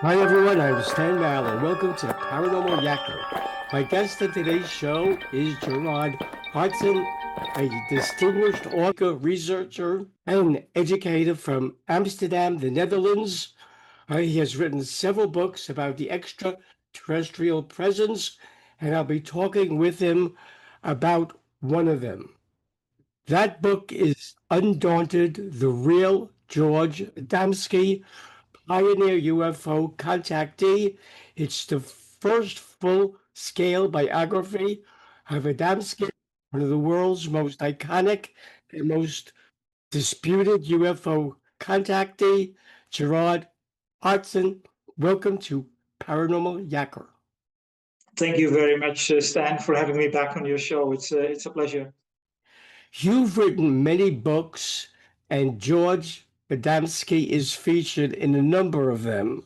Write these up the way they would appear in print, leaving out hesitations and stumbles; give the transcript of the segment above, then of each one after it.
Hi everyone, I'm Stan Mallon. Welcome to the Paranormal Yakker. My guest on today's show is Gerard Aartsen, a distinguished author, researcher, and educator from Amsterdam, the Netherlands. He has written several books about the extraterrestrial presence, and I'll be talking with him about one of them. That book is Undaunted, the Real George Adamski Pioneer UFO Contactee. It's the first full-scale biography of Adamski, one of the world's most iconic and most disputed UFO contactee. Gerard Aartsen, welcome to Paranormal Yakker. Thank you very much, Stan, for having me back on your show. It's a pleasure. You've written many books, and George Adamski is featured in a number of them.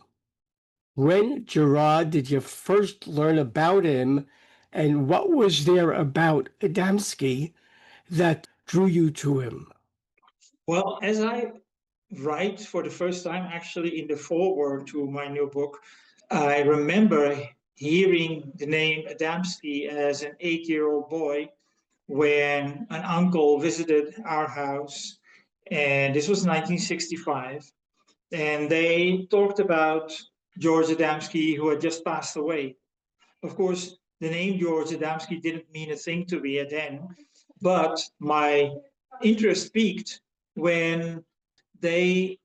When, Gerard, did you first learn about him, and what was there about Adamski that drew you to him? Well, as I write for the first time, actually, in the foreword to my new book, I remember hearing the name Adamski as an 8-year-old boy when an uncle visited our house, and this was 1965, and they talked about George Adamski, who had just passed away. Of course, the name George Adamski didn't mean a thing to me then, but my interest peaked when they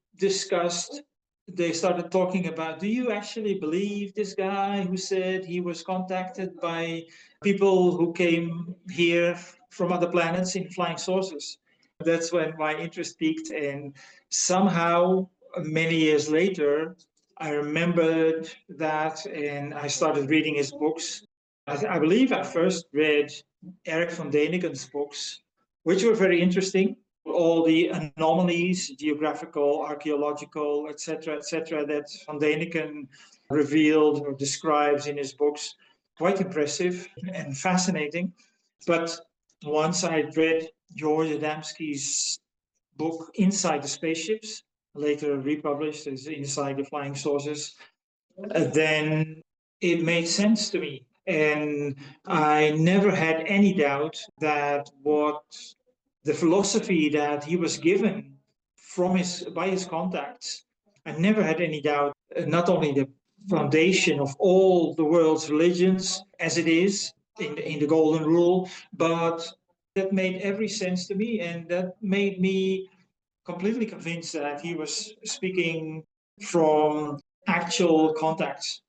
started talking about, do you actually believe this guy who said he was contacted by people who came here from other planets in flying saucers? That's when my interest peaked, and somehow many years later, I remembered that and I started reading his books. I believe I first read Eric von Däniken's books, which were very interesting. All the anomalies, geographical, archaeological, etc., that von Däniken revealed or describes in his books, quite impressive and fascinating. But once I read George Adamski's book Inside the Spaceships, later republished as Inside the Flying Saucers, then it made sense to me. And I never had any doubt that what the philosophy that he was given by his contacts, I never had any doubt, not only the foundation of all the world's religions as it is in the Golden Rule, but that made every sense to me, and that made me completely convinced that he was speaking from actual contacts.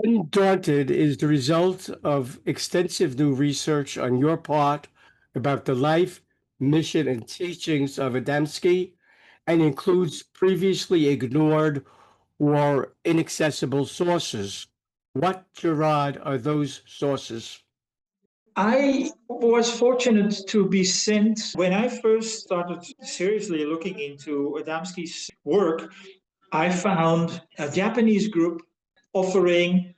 Undaunted is the result of extensive new research on your part about the life, mission, and teachings of Adamski, and includes previously ignored or inaccessible sources. What, Gerard, are those sources? I was fortunate to be sent, when I first started seriously looking into Adamski's work, I found a Japanese group offering,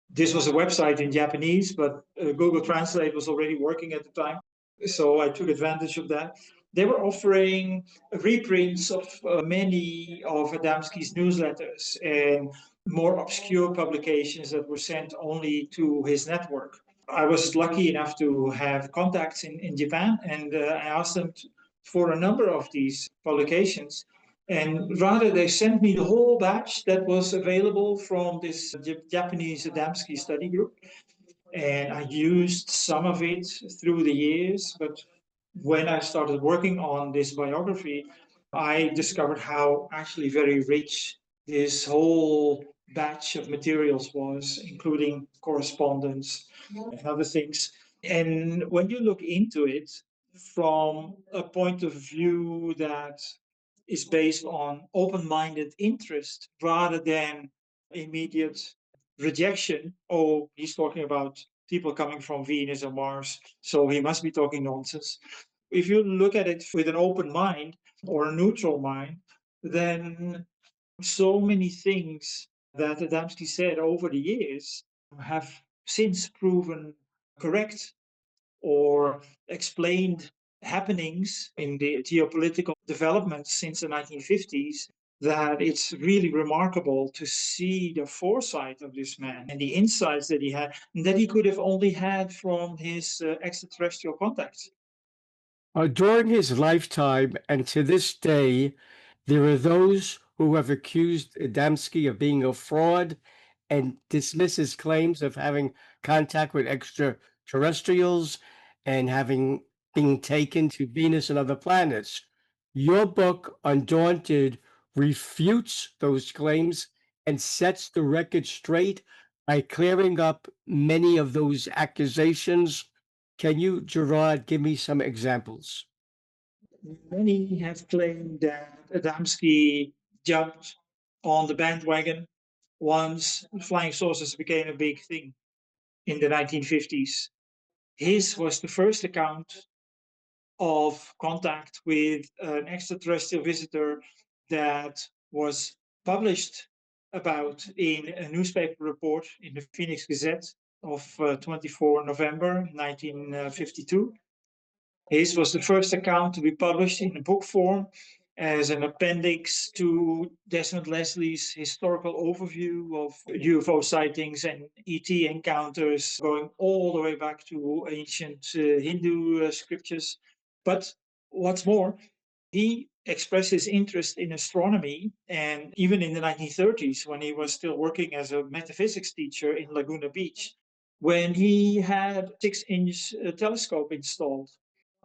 this was a website in Japanese, but Google Translate was already working at the time. So I took advantage of that. They were offering reprints of many of Adamski's newsletters and more obscure publications that were sent only to his network. I was lucky enough to have contacts in Japan, and I asked them for a number of these publications. And rather, they sent me the whole batch that was available from this Japanese Adamski study group. And I used some of it through the years. But when I started working on this biography, I discovered how actually very rich this whole batch of materials was, including correspondence and other things. And when you look into it from a point of view that is based on open-minded interest rather than immediate rejection. Oh, he's talking about people coming from Venus or Mars, so he must be talking nonsense. If you look at it with an open mind or a neutral mind, then so many things that Adamski said over the years have since proven correct or explained happenings in the geopolitical developments since the 1950s that it's really remarkable to see the foresight of this man and the insights that he had, and that he could have only had from his extraterrestrial contacts. During his lifetime and to this day, there are those who have accused Adamski of being a fraud and dismiss his claims of having contact with extraterrestrials and having been taken to Venus and other planets. Your book, Undaunted, refutes those claims and sets the record straight by clearing up many of those accusations. Can you, Gerard, give me some examples? Many have claimed that Adamski jumped on the bandwagon once flying saucers became a big thing in the 1950s. His was the first account of contact with an extraterrestrial visitor that was published about in a newspaper report in the Phoenix Gazette of 24 November 1952. His was the first account to be published in a book form as an appendix to Desmond Leslie's historical overview of UFO sightings and ET encounters, going all the way back to ancient Hindu scriptures. But what's more, he expressed his interest in astronomy, and even in the 1930s, when he was still working as a metaphysics teacher in Laguna Beach, when he had 6-inch telescope installed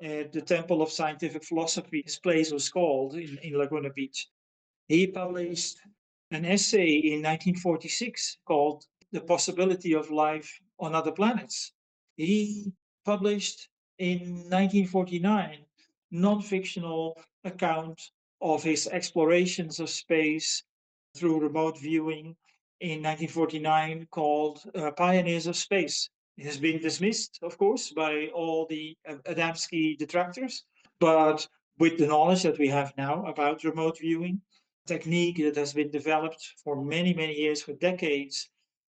at the Temple of Scientific Philosophy, his place was called in Laguna Beach. He published an essay in 1946 called The Possibility of Life on Other Planets. He published in 1949 non-fictional account of his explorations of space through remote viewing in 1949 called Pioneers of Space. It has been dismissed, of course, by all the Adamski detractors, but with the knowledge that we have now about remote viewing, technique that has been developed for many, many years, for decades,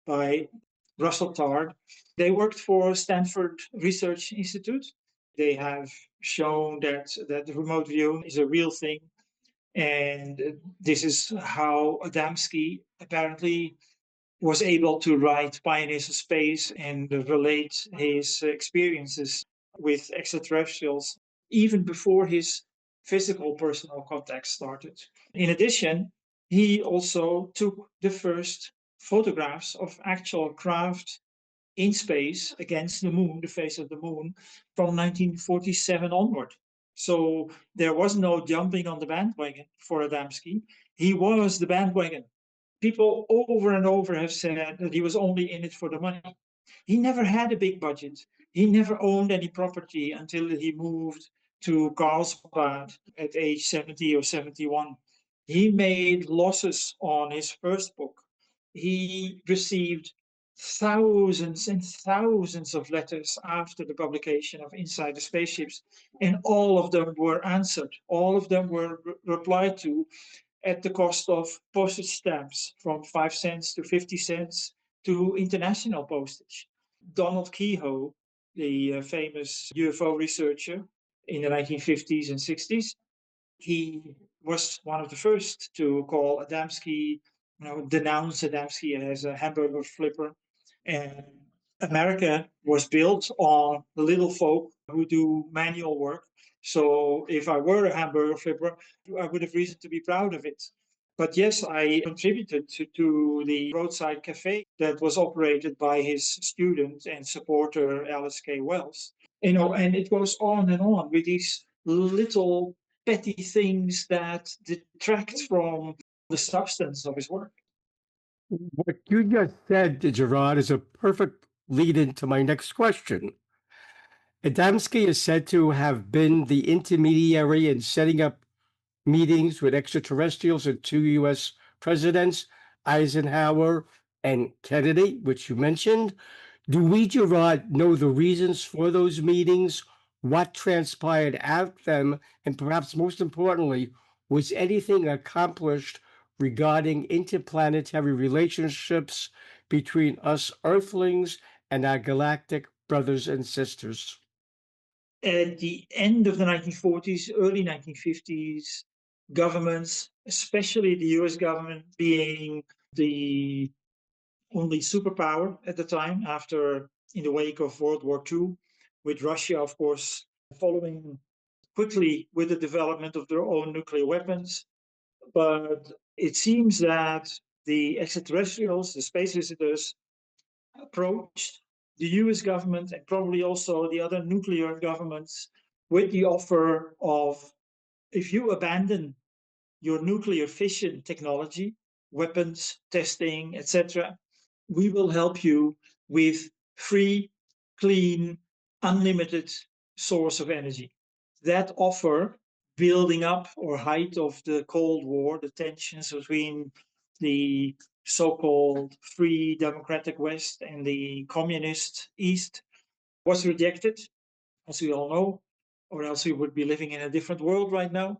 by Russell Tarr. They worked for Stanford Research Institute. They have shown that remote viewing is a real thing. And this is how Adamski apparently was able to write Pioneers of Space and relate his experiences with extraterrestrials even before his physical personal contact started. In addition, he also took the first photographs of actual craft in space against the moon, the face of the moon, from 1947 onward. So there was no jumping on the bandwagon for Adamski. He was the bandwagon. People over and over have said that he was only in it for the money. He never had a big budget. He never owned any property until he moved to Carlsbad at age 70 or 71. He made losses on his first book. He received thousands and thousands of letters after the publication of Inside the Spaceships, and all of them were answered. All of them were replied to at the cost of postage stamps from 5 cents to 50 cents to international postage. Donald Keyhoe, the famous UFO researcher in the 1950s and 60s, he was one of the first to call Adamski, denounce Adamski as a hamburger flipper. And America was built on the little folk who do manual work. So if I were a hamburger flipper, I would have reason to be proud of it. But yes, I contributed to the roadside cafe that was operated by his student and supporter, Alice K. Wells. And it goes on and on with these little petty things that detract from the substance of his work. What you just said, Gerard, is a perfect lead into my next question. Adamski is said to have been the intermediary in setting up meetings with extraterrestrials and two U.S. presidents, Eisenhower and Kennedy, which you mentioned. Do we, Gerard, know the reasons for those meetings, what transpired at them, and perhaps most importantly, was anything accomplished regarding interplanetary relationships between us Earthlings and our galactic brothers and sisters? At the end of the 1940s, early 1950s, governments especially the US government being the only superpower at the time after in the wake of World War II, with Russia, of course, following quickly with the development of their own nuclear weapons. But it seems that the extraterrestrials, the space visitors, approached the US government and probably also the other nuclear governments with the offer of, if you abandon your nuclear fission technology, weapons testing, etc., we will help you with free, clean, unlimited source of energy. That offer, building up or height of the Cold War, the tensions between the so-called free democratic West and the communist East, was rejected, as we all know, or else we would be living in a different world right now.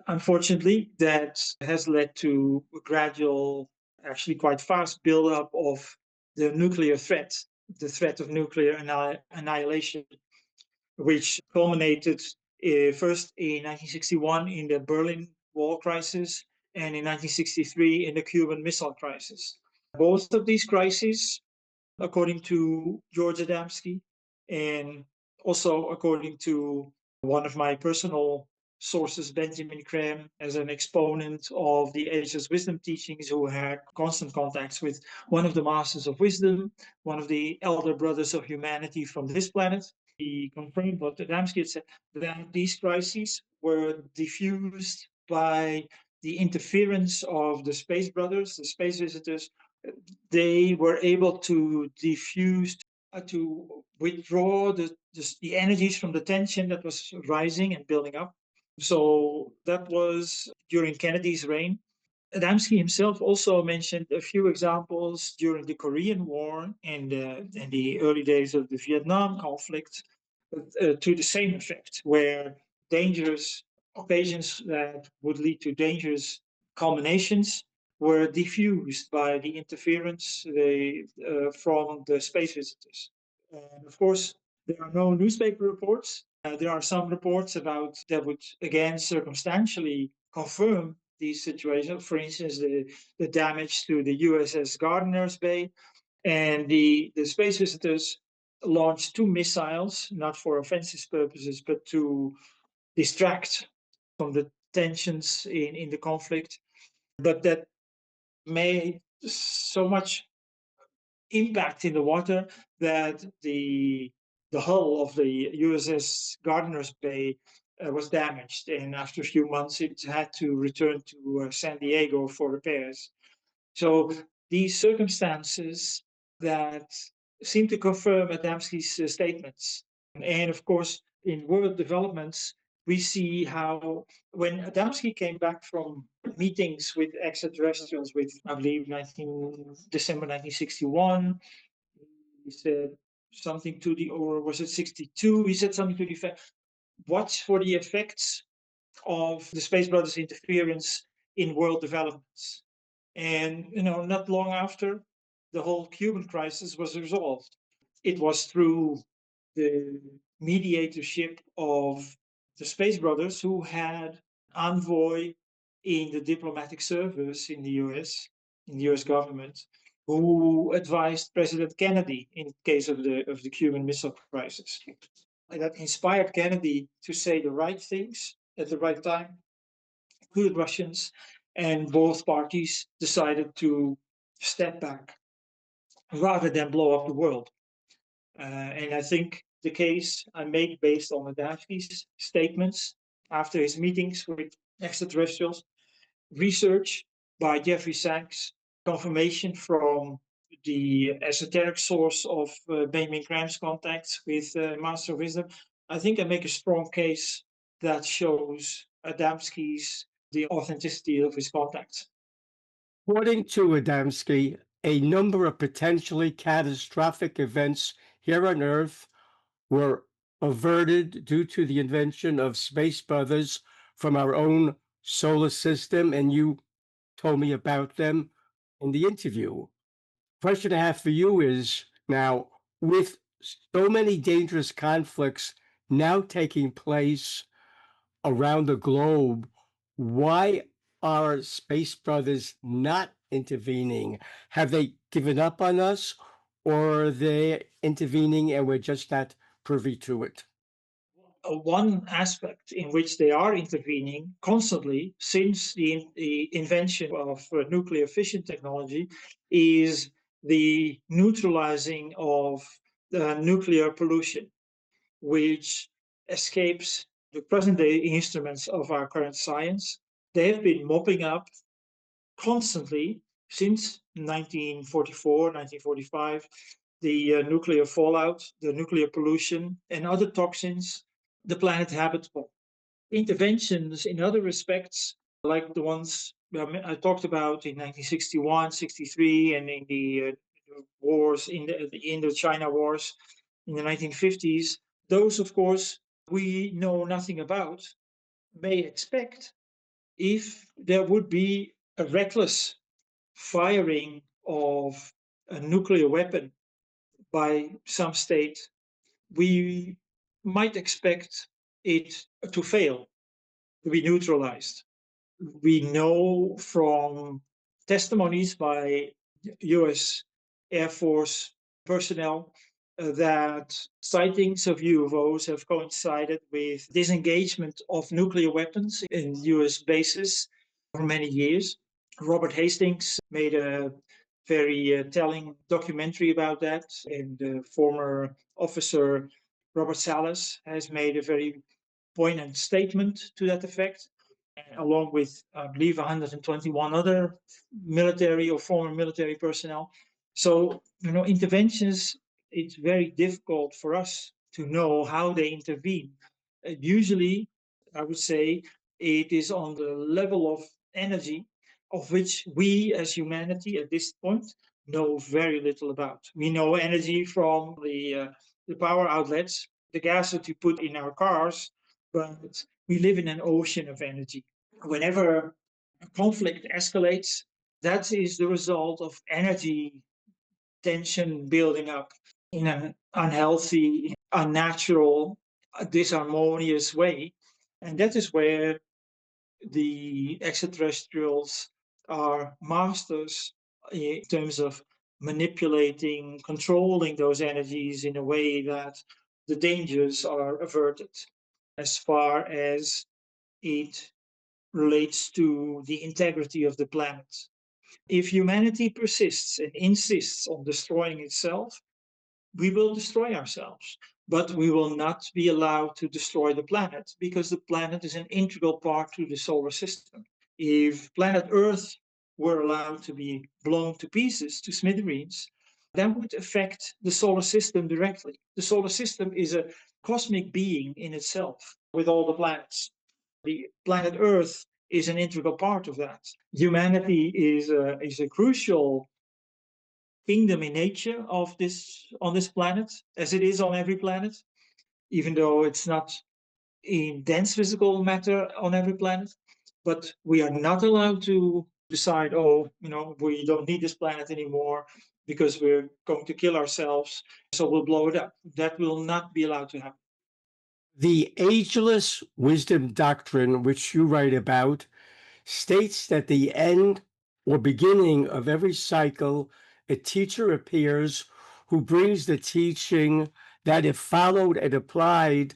Unfortunately, that has led to a gradual, actually quite fast build-up of the nuclear threat, the threat of nuclear annihilation, which culminated first in 1961 in the Berlin Wall crisis and in 1963 in the Cuban Missile Crisis. Both of these crises, according to George Adamski, and also according to one of my personal sources, Benjamin Graham, as an exponent of the Ageless wisdom teachings, who had constant contacts with one of the masters of wisdom, one of the elder brothers of humanity from this planet. He confirmed what Adamski had said, that these crises were diffused by the interference of the space brothers, the space visitors. They were able to diffuse, to withdraw the energies from the tension that was rising and building up. So that was during Kennedy's reign. Adamski himself also mentioned a few examples during the Korean War and the early days of the Vietnam conflict, to the same effect, where dangerous occasions that would lead to dangerous culminations were diffused by the interference from the space visitors. And of course, there are no newspaper reports. There are some reports about that would again circumstantially confirm these situations. For instance, the damage to the USS Gardiner's Bay, and the space visitors launched two missiles, not for offensive purposes, but to distract from the tensions in the conflict. But that made so much impact in the water that the hull of the USS Gardiner's Bay was damaged, and after a few months, it had to return to San Diego for repairs. So these circumstances that seem to confirm Adamski's statements, and of course, in world developments, we see how when Adamski came back from meetings with extraterrestrials, with I believe December 1961, he said something to the, or was it 62? He said something to the effect, watch for the effects of the Space Brothers' interference in world developments. And not long after, the whole Cuban crisis was resolved. It was through the mediatorship of the Space Brothers, who had envoy in the diplomatic service in the US government, who advised President Kennedy in case of the Cuban Missile Crisis. And that inspired Kennedy to say the right things at the right time to the Russians, and both parties decided to step back rather than blow up the world. And I think the case I make based on Adamski's statements after his meetings with extraterrestrials, research by Jeffrey Sachs, confirmation from the esoteric source of Benjamin Graham's contacts with Master of Wisdom, I think I make a strong case that shows Adamski's the authenticity of his contacts. According to Adamski, a number of potentially catastrophic events here on Earth were averted due to the invention of space brothers from our own solar system, and you told me about them in the interview. Question I have for you is, now, with so many dangerous conflicts now taking place around the globe, why our space brothers not intervening? Have they given up on us, or are they intervening and we're just not privy to it? One aspect in which they are intervening constantly since the invention of nuclear fission technology is the neutralizing of nuclear pollution, which escapes the present day instruments of our current science. They have been mopping up constantly since 1944, 1945, the nuclear fallout, the nuclear pollution, and other toxins the planet habitable. Interventions in other respects, like the ones I talked about in 1961, 63, and in the wars, in the Indo-China wars in the 1950s, those, of course, we know nothing about, may expect if there would be a reckless firing of a nuclear weapon by some state, we might expect it to fail, to be neutralized. We know from testimonies by US Air Force personnel that sightings of UFOs have coincided with disengagement of nuclear weapons in US bases for many years. Robert Hastings made a very telling documentary about that, and the former officer Robert Salas has made a very poignant statement to that effect, along with, I believe, 121 other military or former military personnel. So, interventions, it's very difficult for us to know how they intervene. Usually, I would say, it is on the level of energy of which we as humanity at this point know very little about. We know energy from the power outlets, the gas that we put in our cars, but we live in an ocean of energy. Whenever a conflict escalates, that is the result of energy tension building up in an unhealthy, unnatural, disharmonious way. And that is where the extraterrestrials are masters in terms of manipulating, controlling those energies in a way that the dangers are averted as far as it relates to the integrity of the planet. If humanity persists and insists on destroying itself, we will destroy ourselves. But we will not be allowed to destroy the planet because the planet is an integral part to the solar system. If planet Earth were allowed to be blown to pieces, to smithereens, that would affect the solar system directly. The solar system is a cosmic being in itself with all the planets. The planet Earth is an integral part of that. Humanity is a crucial kingdom in nature of this on this planet, as it is on every planet, even though it's not in dense physical matter on every planet. But we are not allowed to decide, oh, we don't need this planet anymore because we're going to kill ourselves, so we'll blow it up. That will not be allowed to happen. The Ageless Wisdom Doctrine, which you write about, states that the end or beginning of every cycle, a teacher appears who brings the teaching that, if followed and applied,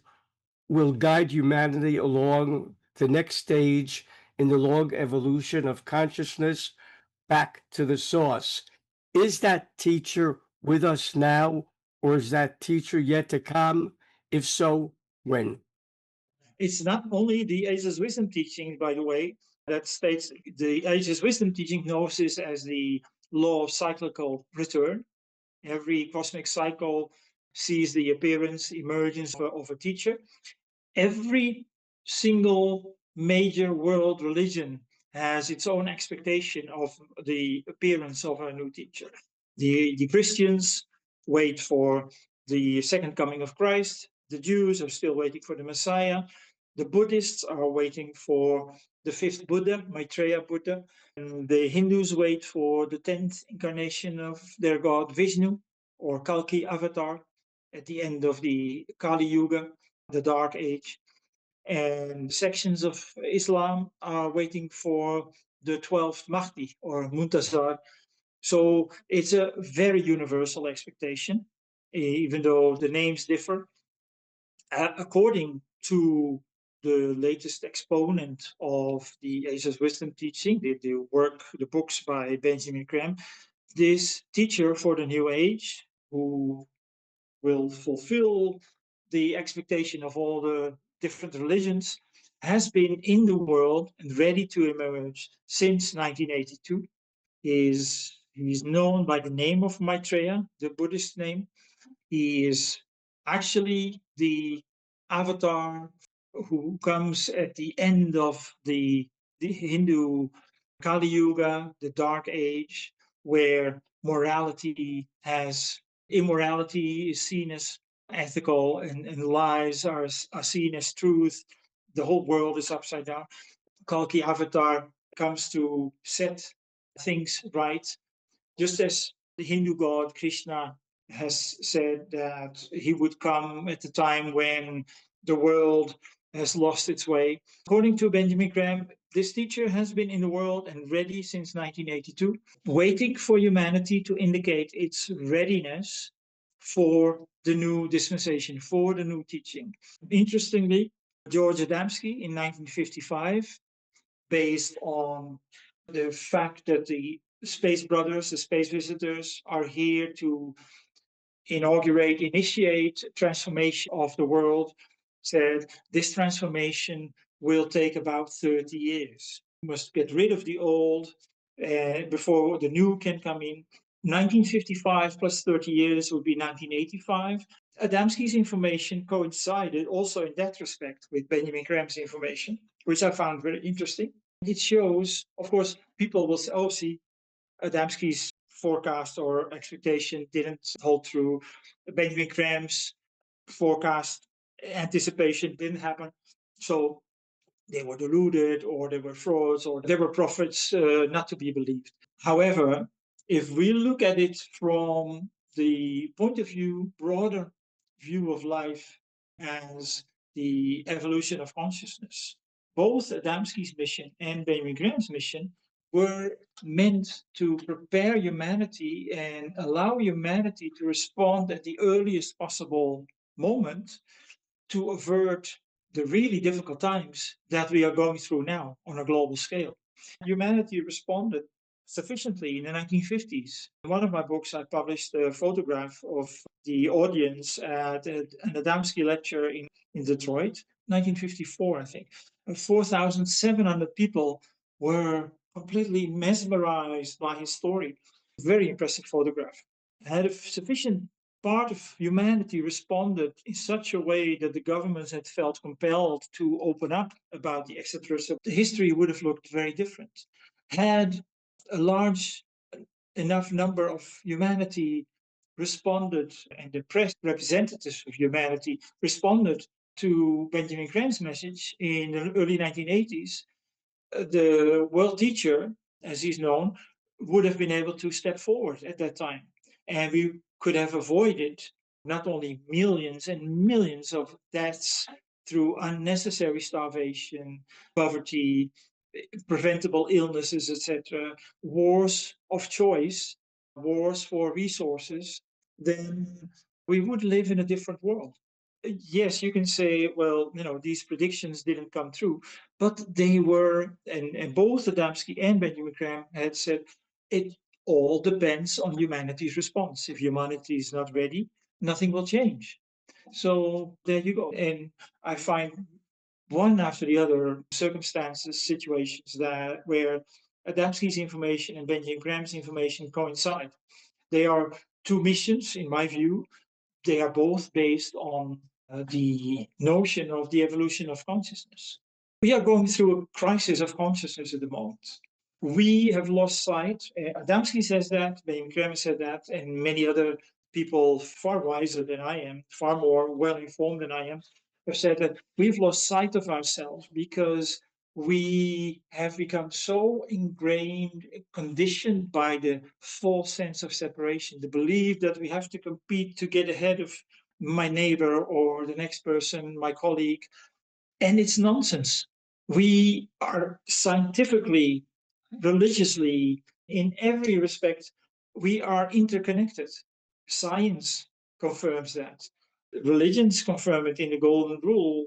will guide humanity along the next stage in the long evolution of consciousness back to the source. Is that teacher with us now, or is that teacher yet to come? If so, when? It's not only the Ageless Wisdom teaching, by the way, that states the Ageless Wisdom teaching knows this as the law of cyclical return. Every cosmic cycle sees the appearance, emergence of a teacher. Every single major world religion has its own expectation of the appearance of a new teacher. The Christians wait for the second coming of Christ. The Jews are still waiting for the Messiah. The Buddhists are waiting for the fifth Buddha, Maitreya Buddha. And the Hindus wait for the 10th incarnation of their god Vishnu, or Kalki Avatar, at the end of the Kali Yuga, the Dark Age. and sections of Islam are waiting for the 12th Mahdi or Muntazar. So it's a very universal expectation, even though the names differ. According to the latest exponent of the Ageless Wisdom teaching, the books by Benjamin Graham, this teacher for the New Age, who will fulfill the expectation of all the different religions, has been in the world and ready to emerge since 1982. He's known by the name of Maitreya, the Buddhist name. He is actually the avatar who comes at the end of the Hindu Kali Yuga, the Dark Age, where immorality is seen as ethical, and lies are seen as truth. The whole world is upside down. Kalki Avatar comes to set things right, just as the Hindu god Krishna has said that he would come at the time when the world has lost its way. According to Benjamin Graham, this teacher has been in the world and ready since 1982, waiting for humanity to indicate its readiness for the new dispensation, for the new teaching. Interestingly, George Adamski in 1955, based on the fact that the space brothers, the space visitors, are here to initiate transformation of the world, said this transformation will take about 30 years. We must get rid of the old before the new can come in. 1955 plus 30 years would be 1985. Adamski's information coincided also in that respect with Benjamin Graham's information, which I found very interesting. It shows, of course, people will say, oh, see, Adamski's forecast or expectation didn't hold true. Benjamin Graham's forecast anticipation didn't happen. So they were deluded, or they were frauds, or they were prophets not to be believed. However, if we look at it from the point of view, broader view of life as the evolution of consciousness, both Adamski's mission and Benjamin Graham's mission were meant to prepare humanity and allow humanity to respond at the earliest possible moment to avert the really difficult times that we are going through now on a global scale. Humanity responded sufficiently in the 1950s. In one of my books, I published a photograph of the audience at an Adamski lecture in Detroit, 1954, I think. 4,700 people were completely mesmerized by his story. Very impressive photograph. Had a sufficient part of humanity responded in such a way that the governments had felt compelled to open up about the extraterrestrial, the history would have looked very different. Had a large enough number of humanity responded, and the press representatives of humanity responded to Benjamin Graham's message in the early 1980s, the world teacher, as he's known, would have been able to step forward at that time. And we could have avoided not only millions and millions of deaths through unnecessary starvation, poverty, preventable illnesses, etc., wars of choice, wars for resources, then we would live in a different world. Yes, you can say, well, these predictions didn't come true, but they were, and both Adamski and Benjamin Graham had said, it all depends on humanity's response. If humanity is not ready, nothing will change. So there you go. And I find one after the other circumstances, situations where Adamski's information and Benjamin Graham's information coincide. They are two missions, in my view. They are both based on the notion of the evolution of consciousness. We are going through a crisis of consciousness at the moment. We have lost sight. Adamski says that, Benjamin Graham said that, and many other people far wiser than I am, far more well-informed than I am, have said that we've lost sight of ourselves because we have become so ingrained, conditioned by the false sense of separation, the belief that we have to compete to get ahead of my neighbor or the next person, my colleague. And it's nonsense. We are scientifically, religiously, in every respect, we are interconnected. Science confirms that. Religions confirm it in the Golden Rule: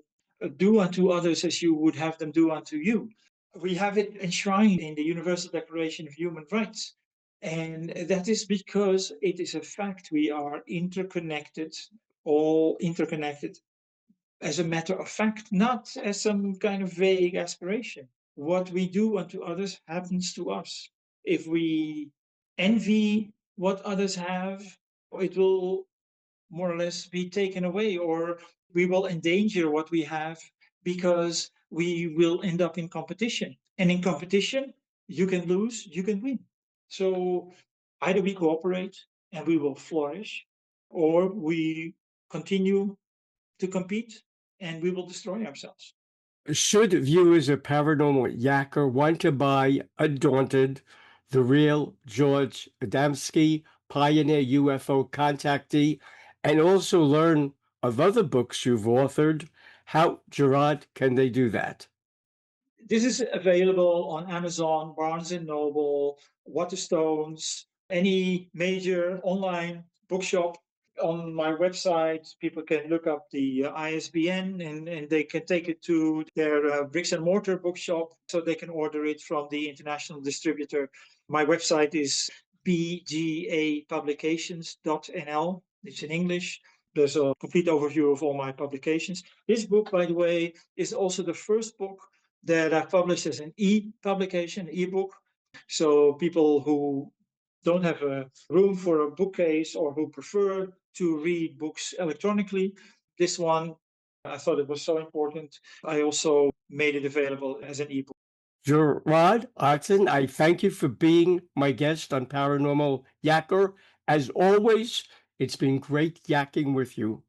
do unto others as you would have them do unto you. We have it enshrined in the Universal Declaration of Human Rights. And that is because it is a fact. We are interconnected, all interconnected, as a matter of fact, not as some kind of vague aspiration. What we do unto others happens to us. If we envy what others have, it will more or less be taken away, or we will endanger what we have because we will end up in competition. And in competition, you can lose, you can win. So either we cooperate and we will flourish, or we continue to compete and we will destroy ourselves. Should viewers of Paranormal Yakker want to buy Undaunted, the Real George Adamski, Pioneer UFO Contactee, and also learn of other books you've authored, how, Gerard, can they do that? This is available on Amazon, Barnes and Noble, Waterstones, any major online bookshop. On my website, people can look up the ISBN and they can take it to their bricks and mortar bookshop so they can order it from the international distributor. My website is bgapublications.nl. It's in English. There's a complete overview of all my publications. This book, by the way, is also the first book that I published as an e-publication, ebook. So people who don't have a room for a bookcase or who prefer to read books electronically, this one, I thought it was so important. I also made it available as an ebook. Gerard Aartsen, I thank you for being my guest on Paranormal Yakker. As always, it's been great yakking with you.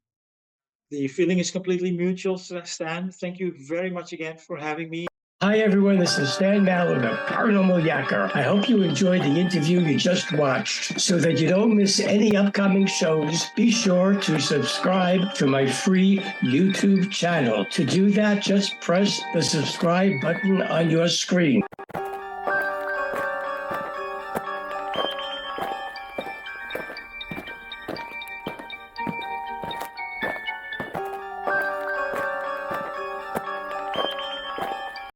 The feeling is completely mutual, Stan. Thank you very much again for having me. Hi, everyone. This is Stan Mallard of Paranormal Yakker. I hope you enjoyed the interview you just watched. So that you don't miss any upcoming shows, be sure to subscribe to my free YouTube channel. To do that, just press the subscribe button on your screen.